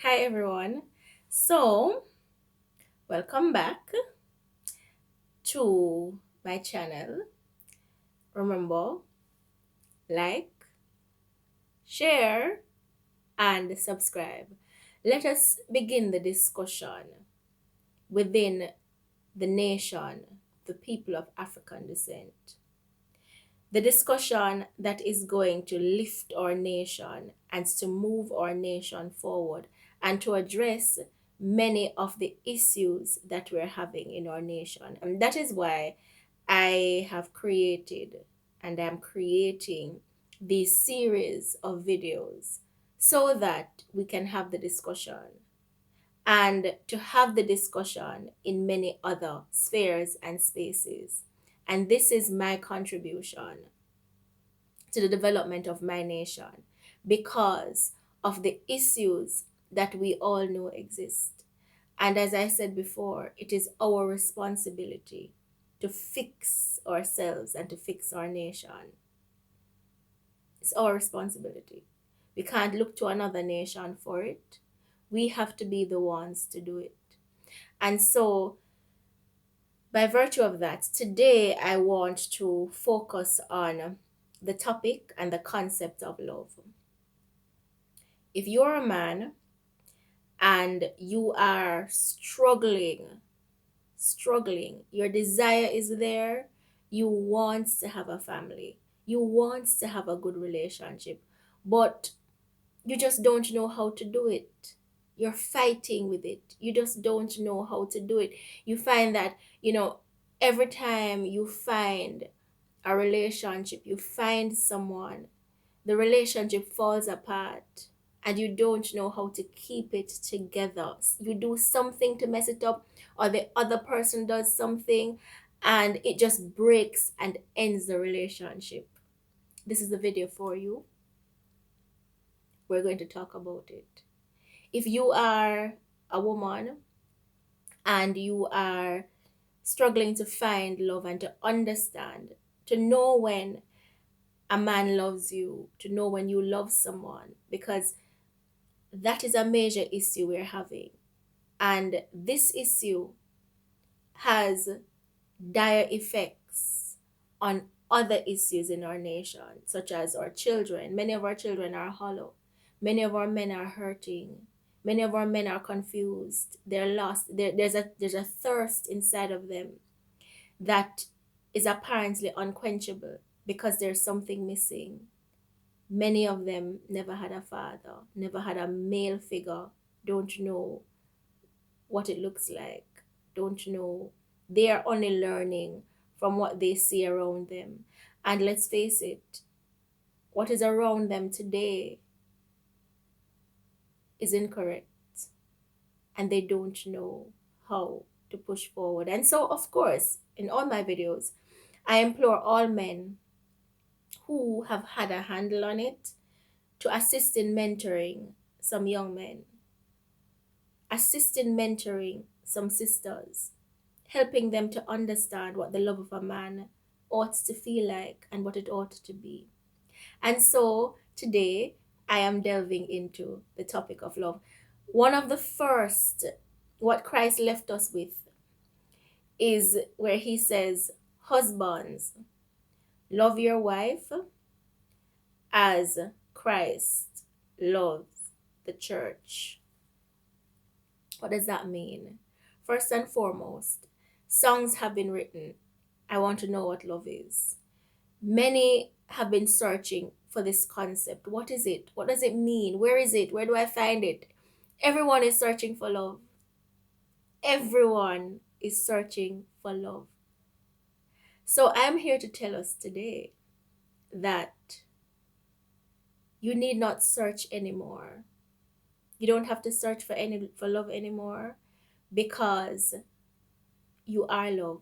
Hi everyone. So, welcome back to my channel. Remember, like, share, and subscribe. Let us begin the discussion within the nation, the people of African descent. The discussion that is going to lift our nation and to move our nation forward and to address many of the issues that we're having in our nation. And that is why I have created and I'm creating this series of videos so that we can have the discussion and to have the discussion in many other spheres and spaces. And this is my contribution to the development of my nation because of the issues that we all know exist. And as I said before, it is our responsibility to fix ourselves and to fix our nation. It's our responsibility. We can't look to another nation for it. We have to be the ones to do it. And so, by virtue of that, today I want to focus on the topic and the concept of love. If you're a man and you are struggling, your desire is there, you want to have a family, you want to have a good relationship, but you just don't know how to do it. You're fighting with it. You just don't know how to do it. You find that, every time you find a relationship, you find someone, the relationship falls apart and you don't know how to keep it together. You do something to mess it up, or the other person does something, and it just breaks and ends the relationship. This is the video for you. We're going to talk about it. If you are a woman and you are struggling to find love and to understand, to know when a man loves you, to know when you love someone, because that is a major issue we're having. And this issue has dire effects on other issues in our nation, such as our children. Many of our children are hollow. Many of our men are hurting. Many of our men are confused. They're lost. There's a thirst inside of them that is apparently unquenchable because there's something missing. Many of them never had a father, never had a male figure, don't know what it looks like, don't know. They are only learning from what they see around them. And let's face it, what is around them today is incorrect, and they don't know how to push forward. And so, of course, in all my videos, I implore all men who have had a handle on it to assist in mentoring some young men, assist in mentoring some sisters, helping them to understand what the love of a man ought to feel like and what it ought to be. And so today I am delving into the topic of love. One of the first, what Christ left us with, is where he says, husbands, love your wife as Christ loves the church. What does that mean? First and foremost, songs have been written. I want to know what love is. Many have been searching for this concept. What is it? What does it mean? Where is it? Where do I find it? Everyone is searching for love. Everyone is searching for love. So I'm here to tell us today that you need not search anymore. You don't have to search for love anymore because you are love.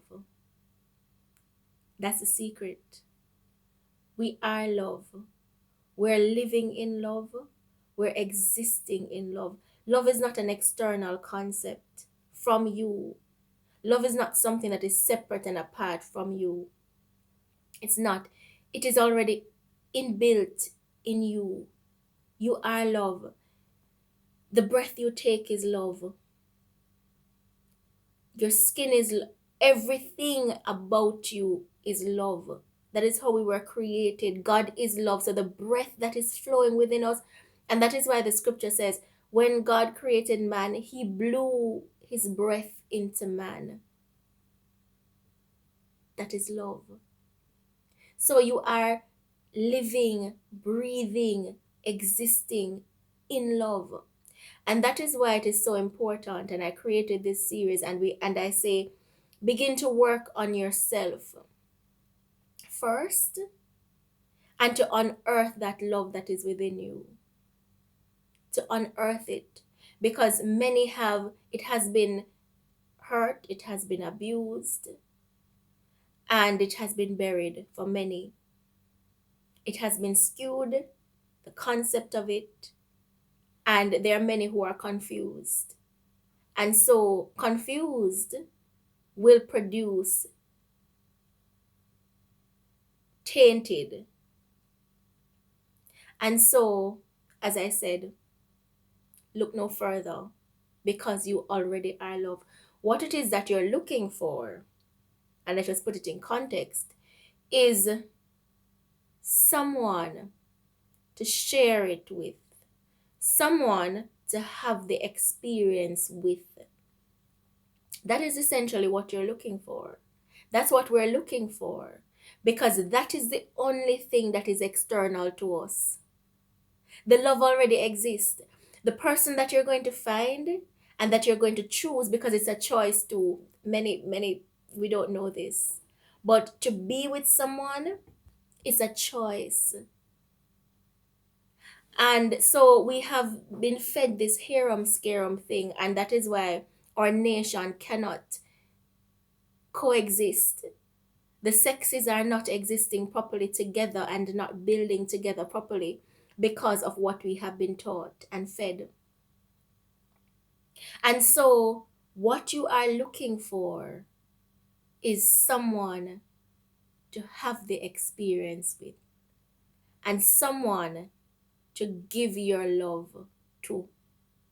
That's the secret. We are love. We're living in love. We're existing in love. Love is not an external concept from you. Love is not something that is separate and apart from you. It's not. It is already inbuilt in you. You are love. The breath you take is love. Your skin is everything about you is love. That is how we were created. God is love. So the breath that is flowing within us, and that is why the scripture says, when God created man, he blew his breath into man. That is love. So you are living, breathing, existing in love. And that is why it is so important. And I created this series, and I say, begin to work on yourself first, and to unearth that love that is within you. To unearth it. Because many have, it has been hurt, it has been abused, and it has been buried for many. It has been skewed, the concept of it, and there are many who are confused. And so, confused will produce tainted. And so, as I said, look no further, because you already are loved. What it is that you're looking for, and let's just put it in context, is someone to share it with, someone to have the experience with. That is essentially what you're looking for. That's what we're looking for, because that is the only thing that is external to us. The love already exists. The person that you're going to find and that you're going to choose, because it's a choice to many, we don't know this. But to be with someone is a choice. And so we have been fed this harem scarum thing, and that is why our nation cannot coexist. The sexes are not existing properly together and not building together properly because of what we have been taught and fed. And so, what you are looking for is someone to have the experience with, and someone to give your love to.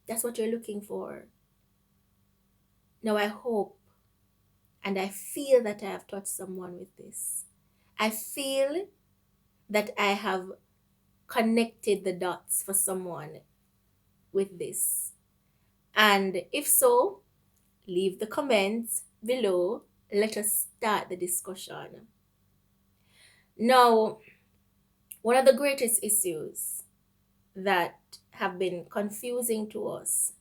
That's what you're looking for. Now, I hope and I feel that I have touched someone with this. I feel that I have connected the dots for someone with this. And if so, leave the comments below. Let us start the discussion. Now, one of the greatest issues that have been confusing to us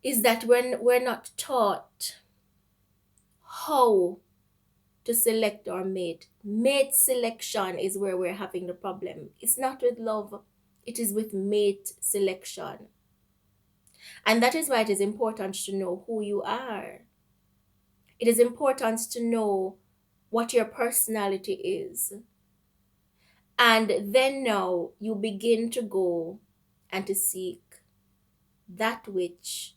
is that when we're not taught how to select our mate, mate selection is where we're having the problem. It's not with love, it is with mate selection. And that is why it is important to know who you are. It is important to know what your personality is. And then now you begin to go and to seek that which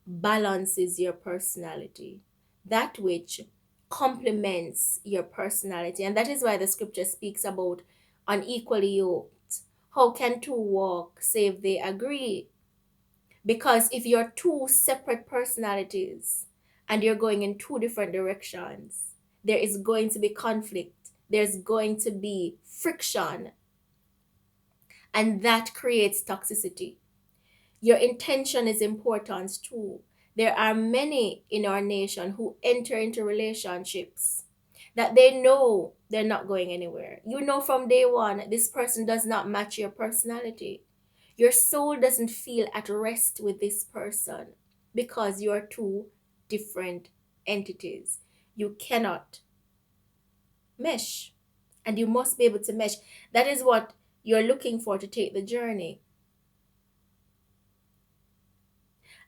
balances your personality, that which complements your personality. And that is why the scripture speaks about unequally yoked. How can two walk save they agree? Because if you're two separate personalities and you're going in two different directions, there is going to be conflict, there's going to be friction, and that creates toxicity. Your intention is important too. There are many in our nation who enter into relationships that they know they're not going anywhere. You know from day one, this person does not match your personality. Your soul doesn't feel at rest with this person because you're two different entities. You cannot mesh, and you must be able to mesh. That is what you're looking for to take the journey.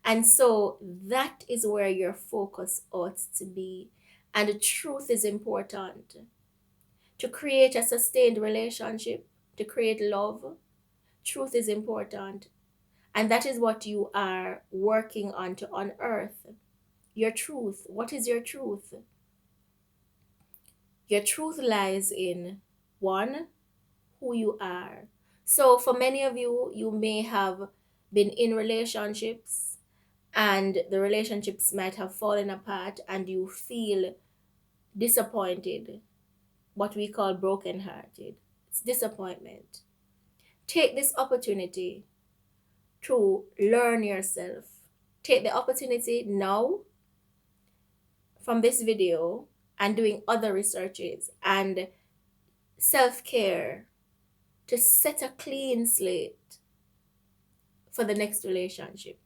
And so that is where your focus ought to be. And the truth is important. To create a sustained relationship, to create love, truth is important. And that is what you are working on to unearth. Your truth. What is your truth? Your truth lies in one, who you are. So for many of you, you may have been in relationships and the relationships might have fallen apart and you feel disappointed, what we call brokenhearted. It's disappointment. Take this opportunity to learn yourself. Take the opportunity now from this video and doing other researches and self-care to set a clean slate for the next relationship.